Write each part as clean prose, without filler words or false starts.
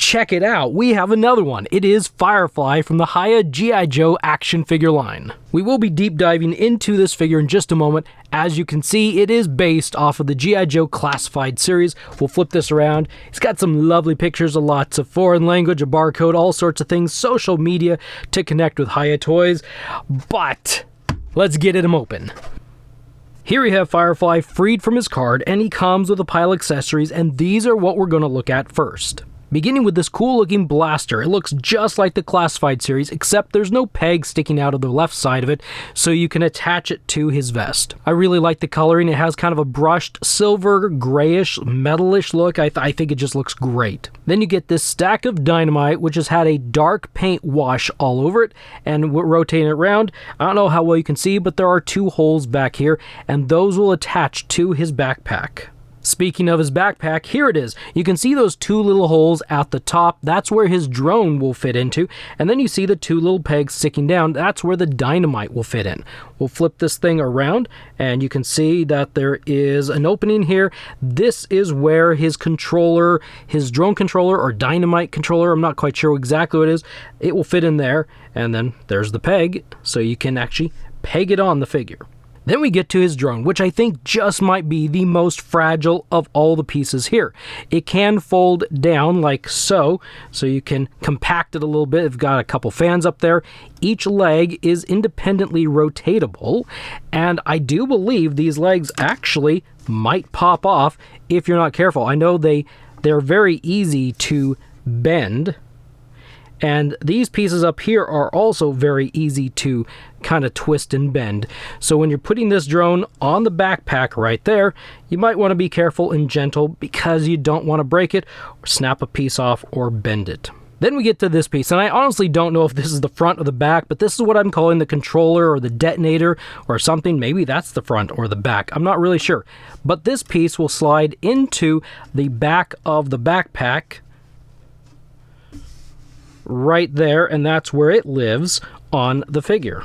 check it out, we have another one. It is Firefly from the Hiya G.I. Joe action figure line. We will be deep diving into this figure in just a moment. As you can see, it is based off of the G.I. Joe Classified series. We'll flip this around. It's got some lovely pictures of lots of foreign language, a barcode, all sorts of things, social media to connect with Hiya toys. But let's get him open. Here we have Firefly freed from his card, and he comes with a pile of accessories, and these are what we're going to look at first. Beginning with this cool looking blaster. It looks just like the Classified series, except there's no peg sticking out of the left side of it, so you can attach it to his vest. I really like the coloring. It has kind of a brushed silver, grayish, metalish look. I think it just looks great. Then you get this stack of dynamite, which has had a dark paint wash all over it, and rotating it around, I don't know how well you can see, but there are 2 holes back here, and those will attach to his backpack. Speaking of his backpack, here it is. You can see those 2 little holes at the top. That's where his drone will fit into. And then you see the 2 little pegs sticking down. That's where the dynamite will fit in. We'll flip this thing around, and you can see that there is an opening here. This is where his controller, his drone controller or dynamite controller, I'm not quite sure exactly what it is, it will fit in there. And then there's the peg, so you can actually peg it on the figure. Then we get to his drone, which I think just might be the most fragile of all the pieces here. It can fold down like so you can compact it a little bit. It's got a couple fans up there. Each leg is independently rotatable, and I do believe these legs actually might pop off if you're not careful. I know they're very easy to bend, and these pieces up here are also very easy to kind of twist and bend. So when you're putting this drone on the backpack right there, you might want to be careful and gentle because you don't want to break it or snap a piece off or bend it. Then we get to this piece, and I honestly don't know if this is the front or the back, but this is what I'm calling the controller or the detonator or something. Maybe that's the front or the back. I'm not really sure. But this piece will slide into the back of the backpack right there, and that's where it lives on the figure.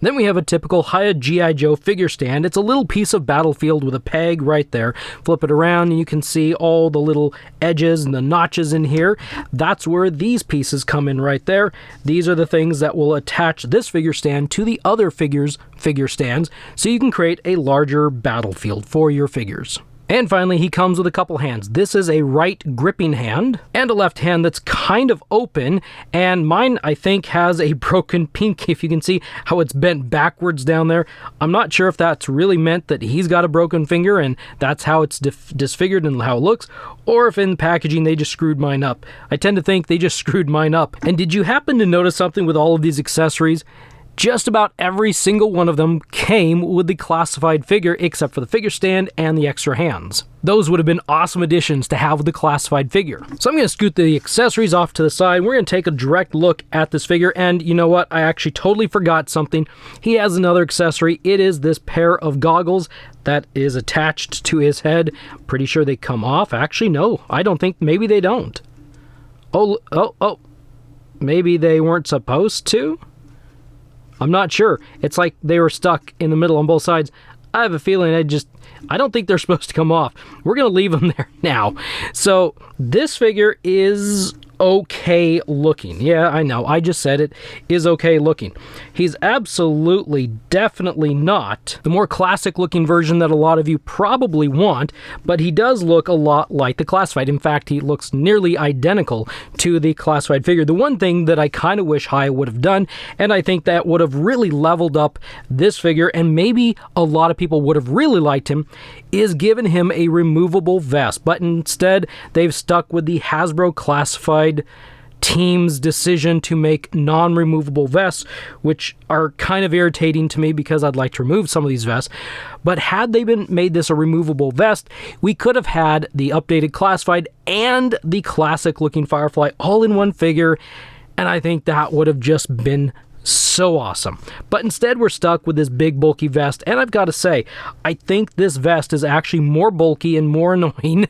Then we have a typical Hiya G.I. Joe figure stand. It's a little piece of Battlefield with a peg right there. Flip it around and you can see all the little edges and the notches in here. That's where these pieces come in right there. These are the things that will attach this figure stand to the other figures' figure stands, so you can create a larger battlefield for your figures. And finally, he comes with a couple hands. This is a right gripping hand and a left hand that's kind of open, and mine, I think, has a broken pinky. If you can see how it's bent backwards down there. I'm not sure if that's really meant that he's got a broken finger and that's how it's disfigured and how it looks, or if in packaging they just screwed mine up. I tend to think they just screwed mine up. And did you happen to notice something with all of these accessories? Just about every single one of them came with the Classified figure, except for the figure stand and the extra hands. Those would have been awesome additions to have with the Classified figure. So I'm going to scoot the accessories off to the side. We're going to take a direct look at this figure, and you know what? I actually totally forgot something. He has another accessory. It is this pair of goggles that is attached to his head. Pretty sure they come off. Actually, no, I don't think. Maybe they don't. Oh. Maybe they weren't supposed to? I'm not sure. It's like they were stuck in the middle on both sides. I have a feeling I don't think they're supposed to come off. We're going to leave them there now. So this figure is okay looking. Yeah, I know. I just said it is okay looking. He's absolutely, definitely not the more classic looking version that a lot of you probably want, but he does look a lot like the Classified. In fact, he looks nearly identical to the Classified figure. The one thing that I kind of wish Hiya would have done, and I think that would have really leveled up this figure, and maybe a lot of people would have really liked him, is given him a removable vest. But instead, they've stuck with the Hasbro Classified team's decision to make non-removable vests, which are kind of irritating to me because I'd like to remove some of these vests. But had they made this a removable vest, we could have had the updated Classified and the classic looking Firefly all in one figure, and I think that would have just been So awesome. But instead we're stuck with this big bulky vest, and I've got to say, I think this vest is actually more bulky and more annoying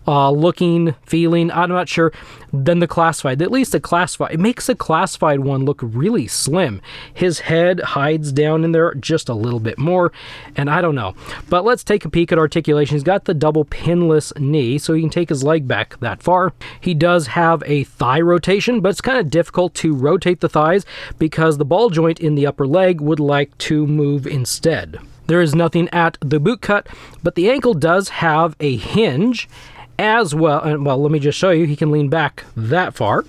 looking, feeling, I'm not sure, than the classified. At least the classified, it makes the classified one look really slim. His head hides down in there just a little bit more, and I don't know. But let's take a peek at articulation. He's got the double pinless knee, so he can take his leg back that far. He does have a thigh rotation, but it's kind of difficult to rotate the thighs because the ball joint in the upper leg would like to move instead. There is nothing at the boot cut, but the ankle does have a hinge as well. And well, let me just show you. He can lean back that far,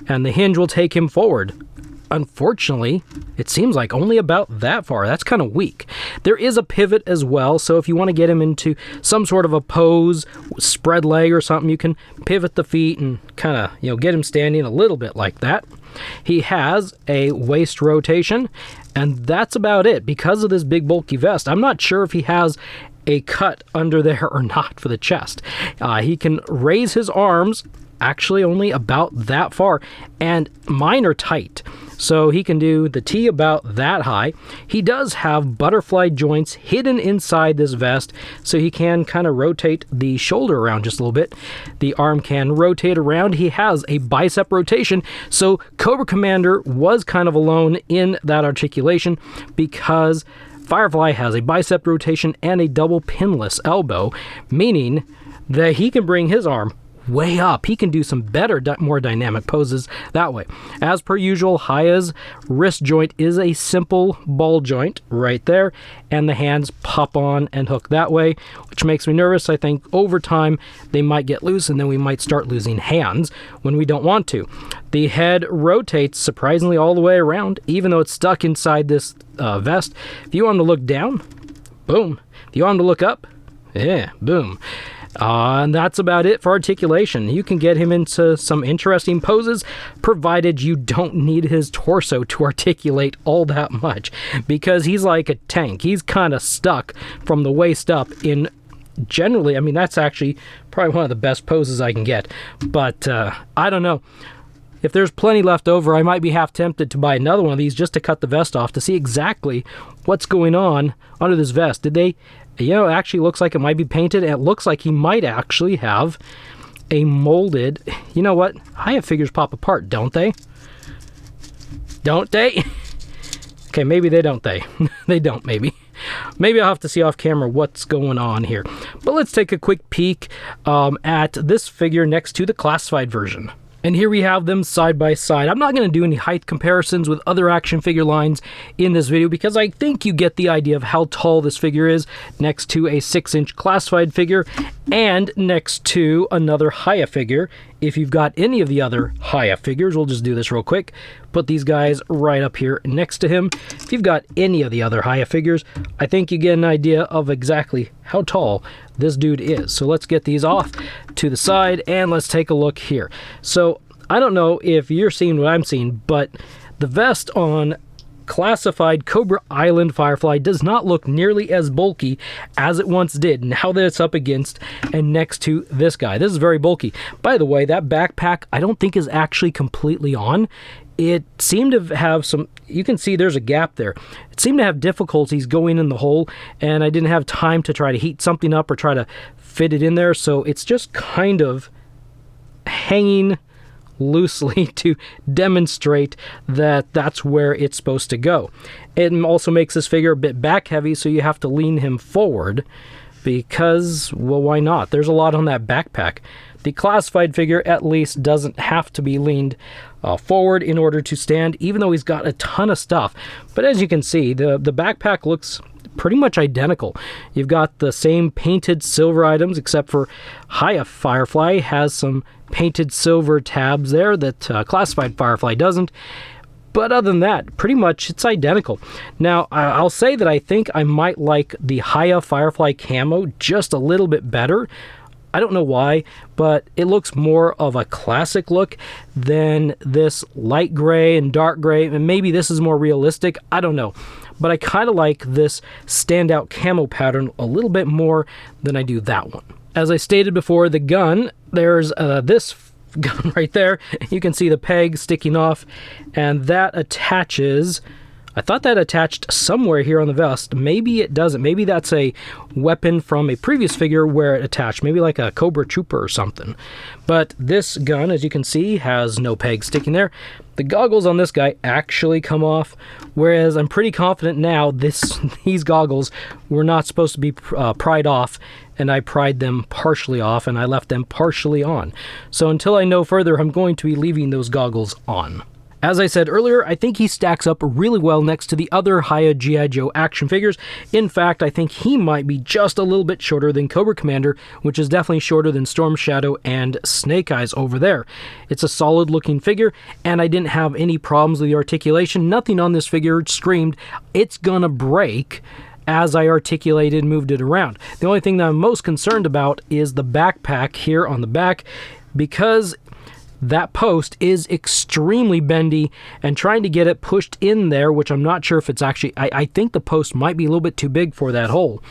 and the hinge will take him forward. Unfortunately, it seems like only about that far. That's kind of weak. There is a pivot as well, so if you want to get him into some sort of a pose, spread leg or something, you can pivot the feet and kind of, get him standing a little bit like that. He has a waist rotation, and that's about it. Because of this big bulky vest, I'm not sure if he has a cut under there or not for the chest. He can raise his arms actually only about that far, and mine are tight, so he can do the T about that high. He does have butterfly joints hidden inside this vest, so he can kind of rotate the shoulder around just a little bit. The arm can rotate around. He has a bicep rotation, so Cobra Commander was kind of alone in that articulation because Firefly has a bicep rotation and a double pinless elbow, meaning that he can bring his arm way up. He can do some better, more dynamic poses that way. As per usual, Hiya's wrist joint is a simple ball joint right there, and the hands pop on and hook that way, which makes me nervous. I think over time they might get loose, and then we might start losing hands when we don't want to. The head rotates surprisingly all the way around, even though it's stuck inside this vest. If you want him to look down, boom. If you want him to look up, yeah, boom. And that's about it for articulation. You can get him into some interesting poses, provided you don't need his torso to articulate all that much, because he's like a tank. He's kind of stuck from the waist up in generally, I mean, that's actually probably one of the best poses I can get. But I don't know. If there's plenty left over, I might be half tempted to buy another one of these just to cut the vest off to see exactly what's going on under this vest. Did they... it actually looks like it might be painted. It looks like he might actually have a molded... You know what? Hiya figures pop apart, don't they? Don't they? Okay, maybe they don't. They don't, maybe. Maybe I'll have to see off camera what's going on here. But let's take a quick peek at this figure next to the classified version. And here we have them side by side. I'm not going to do any height comparisons with other action figure lines in this video because I think you get the idea of how tall this figure is next to a 6-inch classified figure and next to another Hiya figure. If you've got any of the other Hiya figures, we'll just do this real quick. Put these guys right up here next to him. If you've got any of the other Hiya figures, I think you get an idea of exactly how tall this dude is. So let's get these off to the side and let's take a look here. So I don't know if you're seeing what I'm seeing, but the vest on classified Cobra Island Firefly does not look nearly as bulky as it once did now that it's up against and next to this guy. This is very bulky. By the way, that backpack I don't think is actually completely on. It seemed to have some, you can see there's a gap there. It seemed to have difficulties going in the hole, and I didn't have time to try to heat something up or try to fit it in there, so it's just kind of hanging loosely to demonstrate that that's where it's supposed to go. It also makes this figure a bit back heavy, so you have to lean him forward because, well, why not? There's a lot on that backpack. The classified figure at least doesn't have to be leaned forward in order to stand, even though he's got a ton of stuff. But as you can see, the backpack looks pretty much identical. You've got the same painted silver items, except for Hiya Firefly has some painted silver tabs there that classified Firefly doesn't. But other than that, pretty much it's identical. Now, I'll say that I think I might like the Hiya Firefly camo just a little bit better. I don't know why, but it looks more of a classic look than this light gray and dark gray, and maybe this is more realistic. I don't know. But I kind of like this standout camo pattern a little bit more than I do that one. As I stated before, the gun, there's this gun right there. You can see the peg sticking off, and that attaches. I thought that attached somewhere here on the vest. Maybe it doesn't. Maybe that's a weapon from a previous figure where it attached. Maybe like a Cobra Trooper or something. But this gun, as you can see, has no peg sticking there. The goggles on this guy actually come off, whereas I'm pretty confident now these goggles were not supposed to be pried off, and I pried them partially off, and I left them partially on. So until I know further, I'm going to be leaving those goggles on. As I said earlier, I think he stacks up really well next to the other Hiya G.I. Joe action figures. In fact, I think he might be just a little bit shorter than Cobra Commander, which is definitely shorter than Storm Shadow and Snake Eyes over there. It's a solid looking figure, and I didn't have any problems with the articulation. Nothing on this figure screamed, it's gonna break, as I articulated and moved it around. The only thing that I'm most concerned about is the backpack here on the back, because that post is extremely bendy, and trying to get it pushed in there, which I'm not sure if it's actually, I think the post might be a little bit too big for that hole,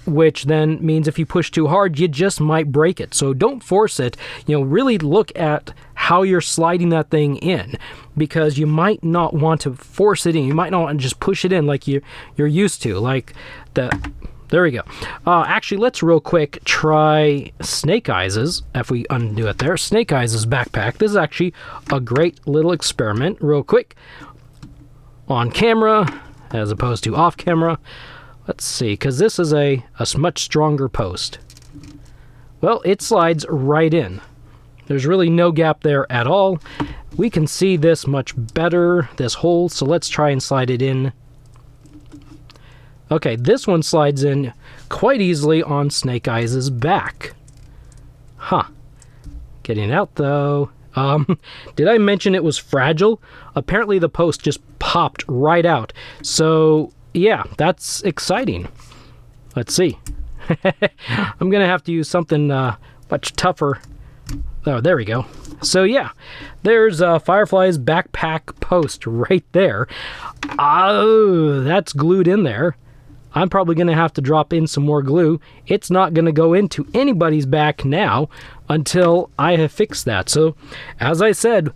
which then means if you push too hard, you just might break it. So don't force it. You know, really look at how you're sliding that thing in, because you might not want to force it in. You might not want to just push it in like you're used to, like the... There we go. Actually, let's real quick try Snake Eyes' if we undo it there. Snake Eyes' backpack. This is actually a great little experiment, real quick. On camera, as opposed to off camera. Let's see, because this is a much stronger post. Well, it slides right in. There's really no gap there at all. We can see this much better, this hole, so let's try and slide it in. Okay, this one slides in quite easily on Snake Eyes' back. Huh. Getting out, though. Did I mention it was fragile? Apparently the post just popped right out. So, yeah, that's exciting. Let's see. I'm going to have to use something much tougher. Oh, there we go. So, yeah, there's Firefly's backpack post right there. Oh, that's glued in there. I'm probably going to have to drop in some more glue. It's not going to go into anybody's back now until I have fixed that. So, as I said,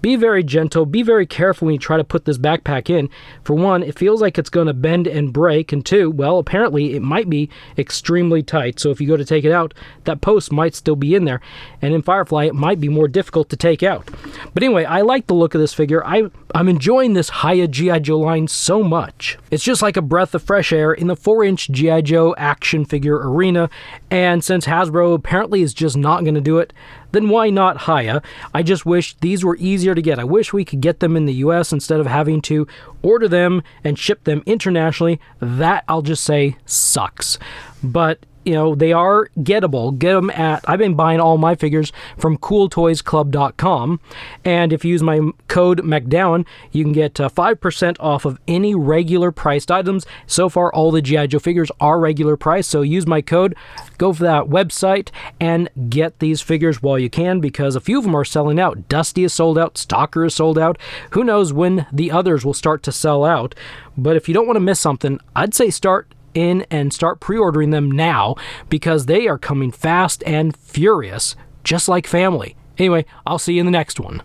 be very gentle, be very careful when you try to put this backpack in. For one, it feels like it's going to bend and break, and two, well, apparently it might be extremely tight. So if you go to take it out, that post might still be in there, and in Firefly, it might be more difficult to take out. But anyway, I like the look of this figure. I'm enjoying this Hiya G.I. Joe line so much. It's just like a breath of fresh air in the 4-inch G.I. Joe action figure arena, and since Hasbro apparently is just not going to do it, then why not Hiya? I just wish these were easier to get. I wish we could get them in the US instead of having to order them and ship them internationally. That, I'll just say, sucks. But, you know, they are gettable. Get them at, I've been buying all my figures from cooltoysclub.com, and if you use my code McDowan, you can get 5% off of any regular priced items. So far, all the G.I. Joe figures are regular price, so use my code, go for that website, and get these figures while you can, because a few of them are selling out. Dusty is sold out, Stalker is sold out. Who knows when the others will start to sell out, but if you don't want to miss something, I'd say start in and start pre-ordering them now, because they are coming fast and furious, just like family. Anyway, I'll see you in the next one.